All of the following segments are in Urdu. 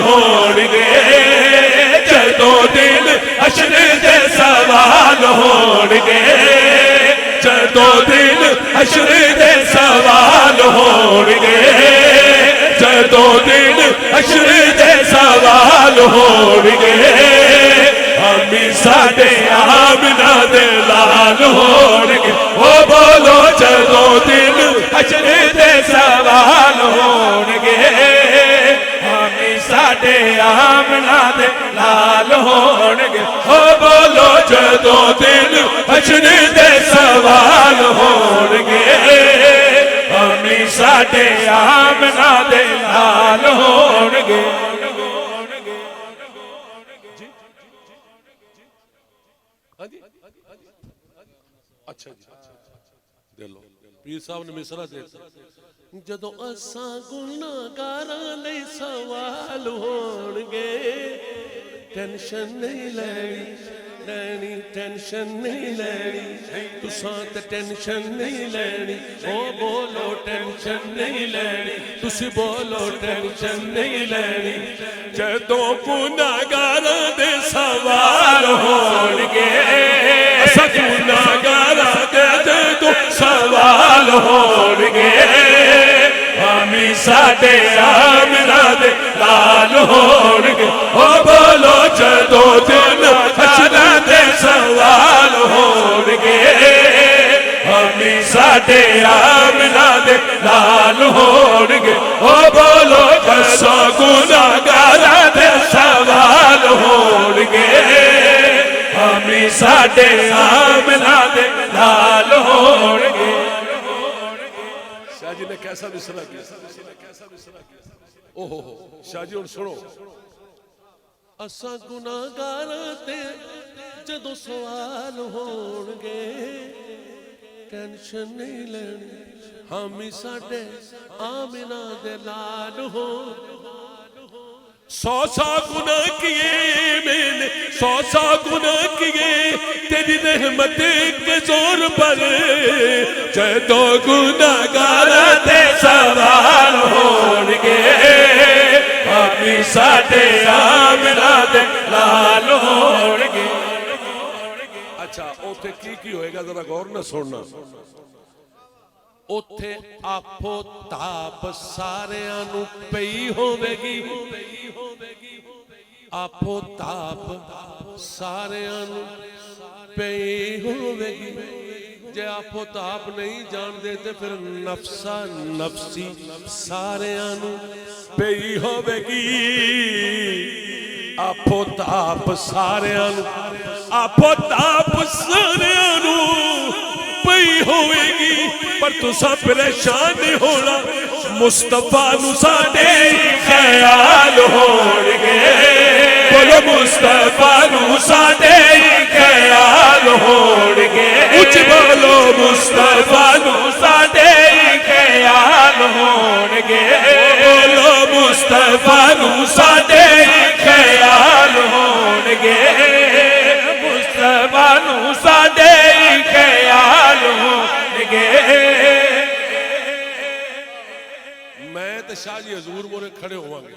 ہونگے جدوں دل حشر دے سوال ہونگے جدوں دل حشر دے سوال ہونگے جدوں دل حشر دے سوال ہونگے ہمیں ساڈے آمنہ دے لال ہونگے وہ بولو جدوں دل حشر دے سوال ہونگے ہمیں ساڈے آمنہ دے لال ہونگے وہ بولو جدوں دل حشر دے سوال ہونگے ہمیں ساڈے آمنہ دے لال ہونگے اچھا جی دلو پیر صاحب نے مصرع دے جدوں اساں گناہگاراں لئی سوال ہونگے ٹینشن نہیں لینی ٹینشن نہیں لینی تساں تے ٹینشن نہیں لینی او بولو ٹینشن نہیں لینی تسی بولو ٹینشن نہیں لینی جدوں گناہگاراں دے سوال ہونگے اساں گناہگاراں دے جدوں سوال ہونگے ہمیں ساڈے آمنہ دے لال ہونگے او بولو جدوں دل حشر دے سوال ہونگے ہمیں ساڈے آمنہ دے لال ہونگے او بولو جدوں گناہگاراں دے سوال ہونگے ہمیں ساڈے آمنہ دے لال ہونگے شاہ جی نے کیسا مصرع کیا اوہ شاہ جی اور سنو اساں گناہگاراں تے جدوں سوال ہونگے ٹینشن نہیں لینی ہمیں ساڈے آمنہ دے لال ہونگے سو گناہ کیے میں نے سو گناہ کیے تیری رحمت کے زور پر جدوں گناہگاراں دے سوال ہونگے ہمیں ساڈے آمنہ دے لال ہونگے اچھا اوتھے کی ہوئے گا ذرا غور نہ سننا اوتھے آپو تاپ سارے آنو پئی ہوئے گی آپو تاپ سارے آنو پئی ہوئے گی جے آپو تاپ نہیں جان دیتے پھر نفسا نفسی سارے آنو پئی ہوئے گی آپو تاپ سارے آنو آپو تاپ سارے آنو پئی ہوئے گی پر تساں پریشان نہیں ہونا مصطفیٰ نو ساڈے خیال ہونگے بولو مصطفیٰ نو ساڈے خیال ہونگے اچھ بولو مصطفیٰ نو ساڈے خیال ہونگے بولو مصطفیٰ نو ساڈے خیال ہونگے مصطفیٰ نو ساڈے خیال ہونگے میں تے شاہ جی حضور مورے کھڑے ہوا گے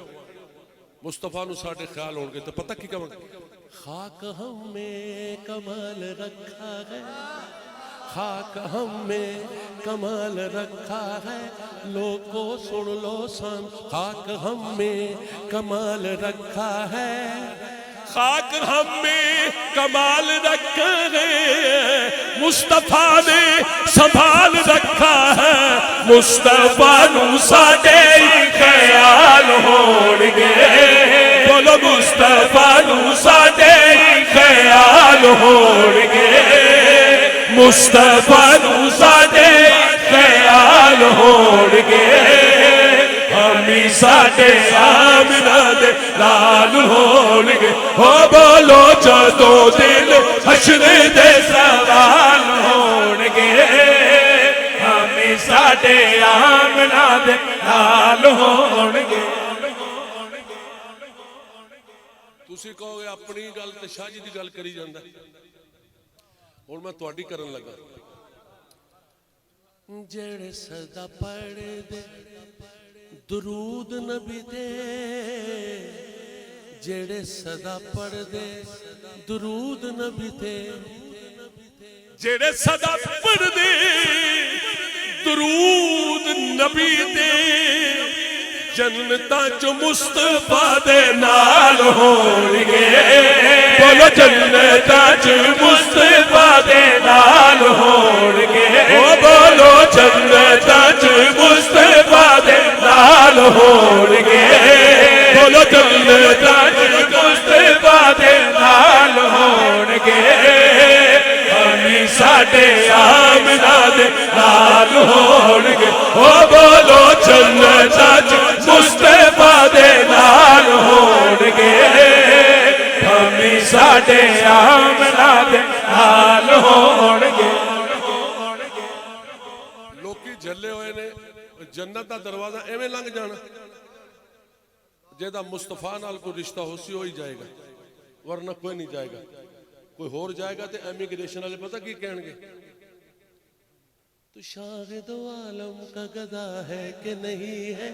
مصطفیٰ نو ساڑھے خیال ہوں گے تو پتہ کی کہاں گے خاک ہم میں کمال رکھا ہے خاک ہم میں کمال رکھا ہے لوگوں سن لو سن خاک ہم میں کمال رکھا ہے خاک ہم میں کمال رکھا ہے مصطفیٰ نے سنبھال رکھا ہے مصطفیٰ نو ساڈے خیال ہونگے بولو مصطفیٰ نو ساڈے خیال ہونگے مصطفیٰ نو ساڈے خیال ہونگے ہمیں ساڈے آمنہ دے لال ہونگے ہو بولو جدوں دل حشر دے سوال ہونگے ہمیں ساڈے آمنہ دے لال ہونگے تسی کہو گے اپنی گل تے شاہ جی دی گل کری جاندا اور میں تواڈی کرن لگا جڑے سجدہ پڑھ دے درود نبی دے جڑے صدا پڑھ دے درود نبی تے جڑے صدا پڑھ دے درود نبی تے جنتاں چ مصطفیٰ دے نال ہون گے بولو جنتاں چ مصطفیٰ دے نال ہون گے او بولو جنتاں چ مصطفیٰ دے نال ہون گے بولو جنتاں چ مصطفیٰ دے نال ہون گے ہمیں ساڈے آمنہ دے نال ہون گے او بولو جنتاں چ مصطفیٰ دے نال ہون گے ہمیں ساڈے آمنہ دے نال ہون گے لوکی جھلے ہوئے نے جنت دا دروازہ ایویں لنگ جانا جیدہ مصطفیٰ نال کوئی رشتہ ہو سی ہوئی جائے گا ورنہ کوئی نہیں جائے گا کوئی اور جائے گا تے امیگریشن والے پتہ کی کہیں گے تو شاہد عالم کا گدا ہے کہ نہیں ہے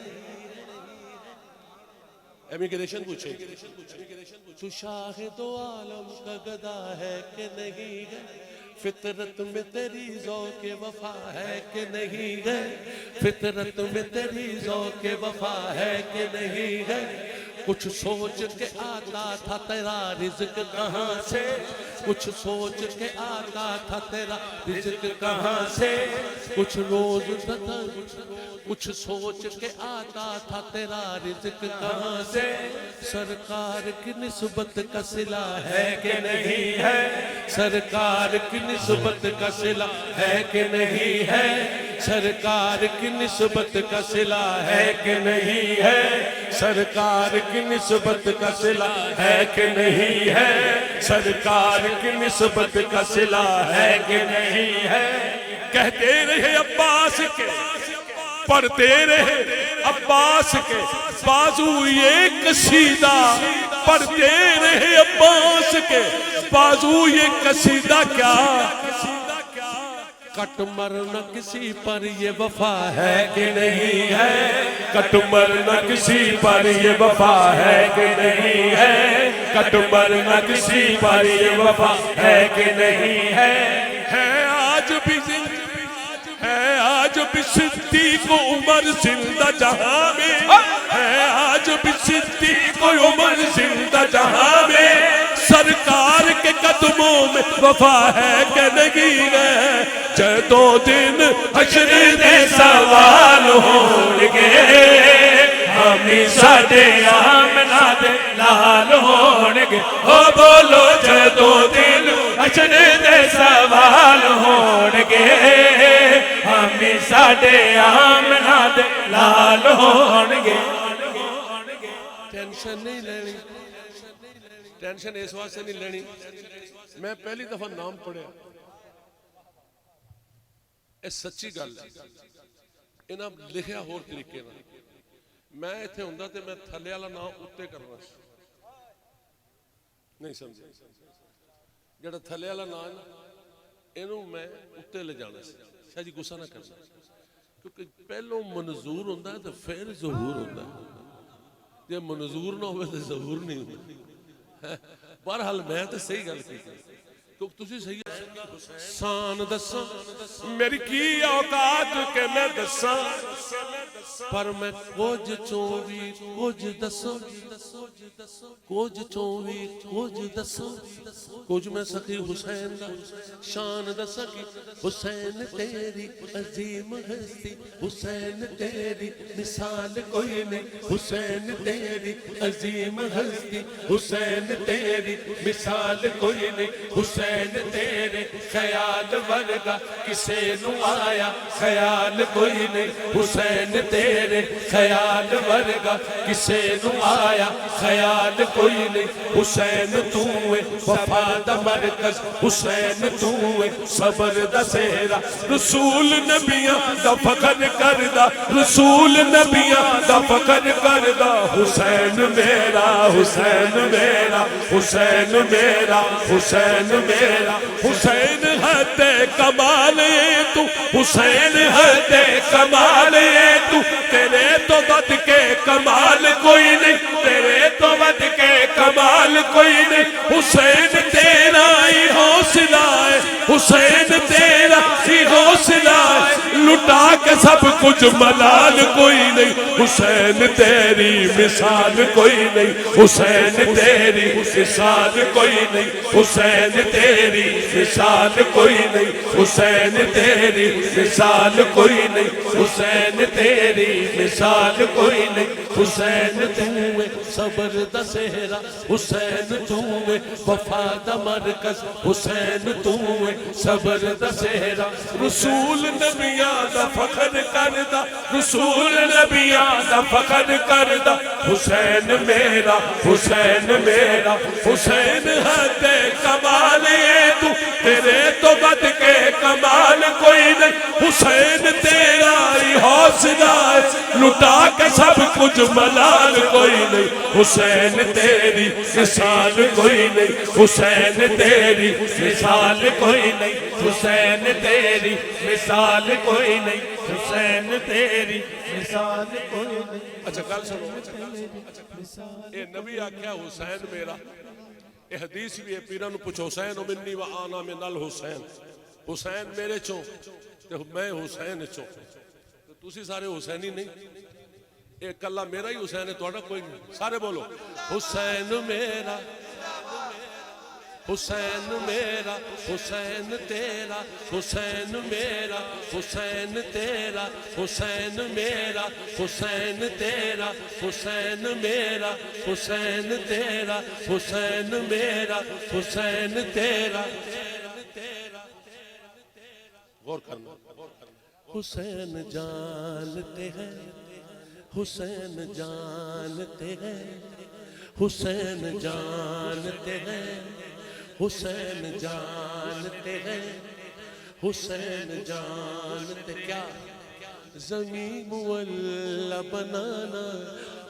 امیگریشن پوچھے تو شاہد عالم کا گدا ہے کہ نہیں ہے فطرت میں تیری ذوق وفا ہے کہ نہیں ہے فطرت میں تیری ذوق وفا ہے کہ نہیں ہے کچھ سوچ کے آتا تھا تیرا رزق کہاں سے کچھ سوچ کے آتا تھا تیرا رزق کہاں سے کچھ روز تھا کچھ سوچ کے آتا تھا تیرا رزق کہاں سے سرکار کی نسبت کا صلہ ہے کہ نہیں ہے سرکار کی نسبت کا صلہ ہے کہ نہیں ہے سرکار کی نسبت کا صلہ ہے کہ نہیں ہے سرکار کی نسبت کا صلہ ہے کہ نہیں ہے سرکار کی نسبت کا صلہ ہے کہ نہیں ہے کہتے رہے عباس کے پڑھتے رہے عباس کے بازو یہ قصیدہ پڑھتے رہے عباس کے بازو یہ قصیدہ کیا کٹ مرنا کسی پر یہ وفا ہے کہ نہیں ہے کٹ مرنا کسی پر یہ وفا ہے کہ نہیں ہے کٹ مرنا کسی پر یہ وفا ہے کہ نہیں ہے آج بھی ہے آج بھی صدیق عمر زندہ جہاں میں ہے آج بھی صدیق عمر زندہ جہاں میں سرکار کے قدموں میں وفا ہے کہ نہیں ہے جدو دن حشر دے سوال ہون گے ہمیں ساڈے آمنہ دے نال ہون گے او بولو جدو دن حشر دے سوال ہون گے ہمیں ساڈے آمنہ دے نال ہون گے ٹینشن نہیں لینی ٹینشن اس واسطے نہیں لینی میں پہلی دفعہ نام پڑھیا اے سچی گل ہے انہاں لکھیا ہور طریقے نال میں ایتھے ہوندا تے میں تھلے والا نام اُتے کرنا سی نہیں سمجھے جڑا تھلے والا نام اینوں میں اُتے لے جانا سی شاہ جی غصہ نہ کرنا کیونکہ پہلو منظور ہوندا ہے تے پھر ظہور ہوندا ہے جے منظور نہ ہوئے تے ظہور نہیں ہوندا بہرحال میں تے صحیح گل کی تسی صحیح شان دساں میری کی اوقات کہ میں دساں پر میں کچھ چووی کچھ دساں کچھ چووی کچھ دساں کچھ میں سخی حسین دا شان دساں کی حسین تیری عظیم ہستی حسین تیری مثال کوئی نہیں حسین تیری عظیم ہستی حسین تیری مثال کوئی نہیں حسین تیرے خیال ورگا کسے نو آیا خیال کوئی نہیں حسین تیرے خیال ورگا کسے نو آیا خیال کوئی نہیں حسین توے وفا دا مرکز حسین توے صبر دا سہرا رسول نبیاں دا فخر کردہ رسول نبیاں دا فخر کردہ حسین میرا حسین میرا حسین میرا حسین میرا حسین حد کمال تو حسین حد کمال تو تیرے تو بد کے کمال کوئی نہیں تیرے تو بد کے کمال حسین تیرا ہی حوصلہ ہے، حسین تیرا ہی حوصلہ ہے، لٹا کے سب کچھ ملال کوئی نہیں، حسین تیری مثال کوئی نہیں، حسین تیری مثال کوئی نہیں، حسین تیری مثال کوئی نہیں، حسین تیری مثال کوئی نہیں، حسین تیری مثال کوئی نہیں، حسین تُوے صبر دا سہرا، حسین تُوے وفا دا مرکز، حسین تُوے صبر دا سہرا، رسول نبیاں دا فخر کردہ، رسول نبیاں دا فخر کردہ، حسین میرا، حسین میرا، حسین حد کمال ہے تو، تیرے تو بد کے کمال کوئی نہیں، حسین تیرا ہی حوصلہ ہے، لٹا کے سب کچھ ملال کوئی نہیں، حسین تیری مثال کوئی نہیں، حسین تیری مثال کوئی نہیں، حسین تیری مثال کوئی نہیں، حسین تیری مثال کوئی نہیں۔ اچھا گل سنو، اے نبی آکھیا حسین میرا، اے حدیث بھی ہے، پیرانو پوچھو حسین منی و آنا من الحسین، حسین میرے چوں تے میں حسین چوں، تسی سارے حسینی نہیں، ایک اللہ میرا ہی حسین ہے، توڑا کوئی نہیں، سارے بولو حسین میرا، حسین میرا، حسین تیرا، حسین میرا، حسین تیرا، حسین میرا، حسین تیرا، حسین میرا، حسین تیرا، حسین میرا، حسین تیرا، غور کرنا، حسین جانتے ہیں، حسین جانتے ہیں، حسین جانتے ہیں، حسین جانتے ہیں، حسین جانتے کیا زمین مولا بنانا،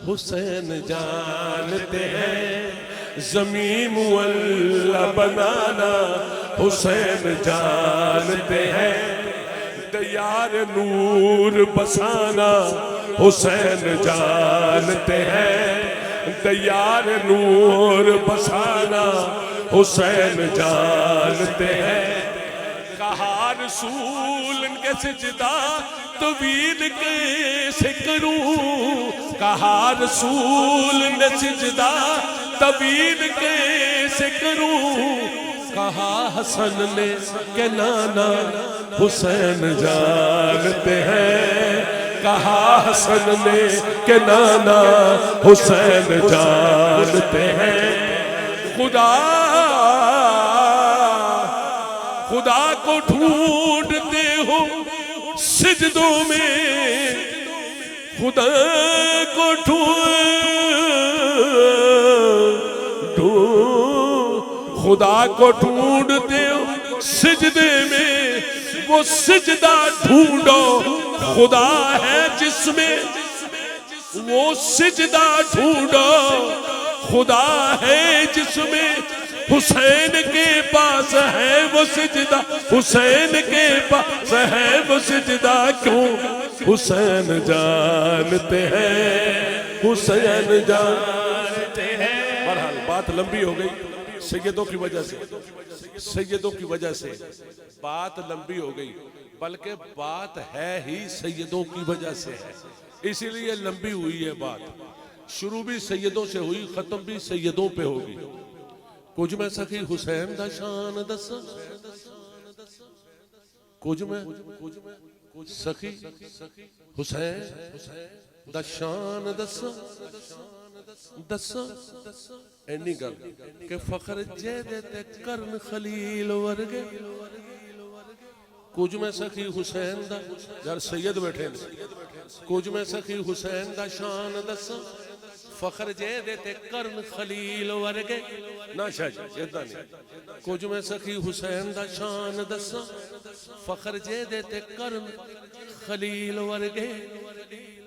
حسین جانتے ہیں زمین مولا بنانا، حسین جانتے ہیں دیار نور بسانا، حسین جانتے ہیں دیار نور بسانا، حسین جانتے ہیں کہا رسول ان کے سجدہ طویل کیسے کروں، کہا رسول نے سجدہ طویل کیسے کروں، کہا حسن نے کہ نانا حسین جانتے ہیں، کہا حسن نے کہ نانا حسین جانتے ہیں، خدا کو ڈھونڈتے ہو سجدوں میں، خدا کو خدا کو ڈھونڈتے ہو سجدے میں، وہ سجدہ ڈھونڈو خدا ہے جس میں، وہ سجدہ ڈھونڈو خدا ہے جس میں، حسین کے پاس ہے وہ سجدہ، حسین کے پاس ہے وہ سجدہ، کیوں حسین جانتے ہیں، حسین جانتے ہیں۔ بہرحال بات لمبی ہو گئی سیدوں کی وجہ سے، سیدوں کی وجہ سے بات لمبی ہو گئی، بلکہ بات ہے ہی سیدوں کی وجہ سے ہے، اسی لیے لمبی ہوئی ہے بات، شروع بھی سیدوں سے ہوئی، ختم بھی سیدوں پہ ہوگی۔ کچھ میں سخی حسین دا شان دسا، کچھ میں سخی حسین دا شان دسا، دسا اینی گل کہ فخر جیدے تے کرن خلیل ورگے، کچھ میں سخی حسین دا یار سید بیٹھے ہیں، کچھ میں سخی حسین دا شان دسا، فخر جیدے تے کرن خلیل ورگے، نا شاہ جی ادھا نہیں، کچھ میں سخی حسین دا شان دسا، فخر جیدے تے کرن خلیل ورگے،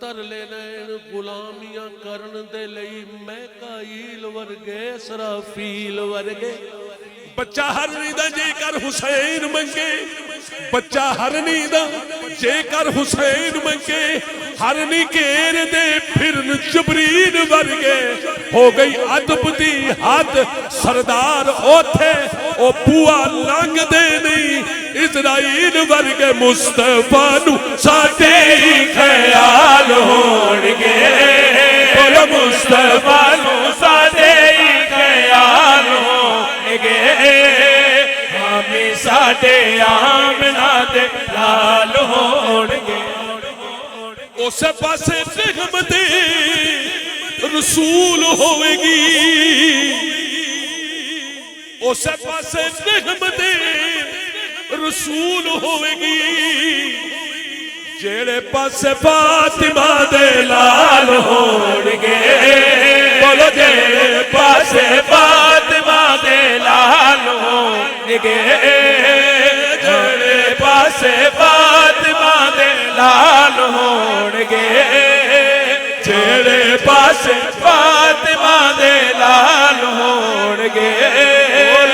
تر لے لین غلامیاں کرن دے لئی میکائیل ورگے، اسرافیل ورگے، بچہ ہرنی دا جے کر حسین منگے بچہ ہرنی دا جے کر حسین منگے ہرنی کیر دے پھرن جبرین ورگے ہو گئی عدب دی حد سردار اوتھے او بوا لنگ دے نہیں اسرائیل ورگے مصطفیٰ نو ساٹے خیال ہونگے بولو مصطفیٰ نو ساٹے خیال ہونگے ہمیں ساٹے آمنہ دے لال ہونگے اسے پاسے نغمت رسول ہوئے گی اسے پاسے نغمت رسول ہوئے گی جیڑے پاسے فاطمہ دے لال ہونگے بولو جیڑے پاسے فاطمہ دے لال ہونگے جیڑے پاسے فاطمہ دے لال ہونگے جیڑے پاسے فاطمہ دے لال ہونگے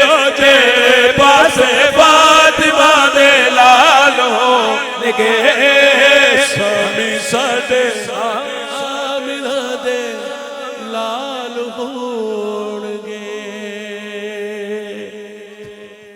جیڑے پاسے فاطمہ دے لال ہونگے سامی ساڈے آمنہ دے لال ہونگے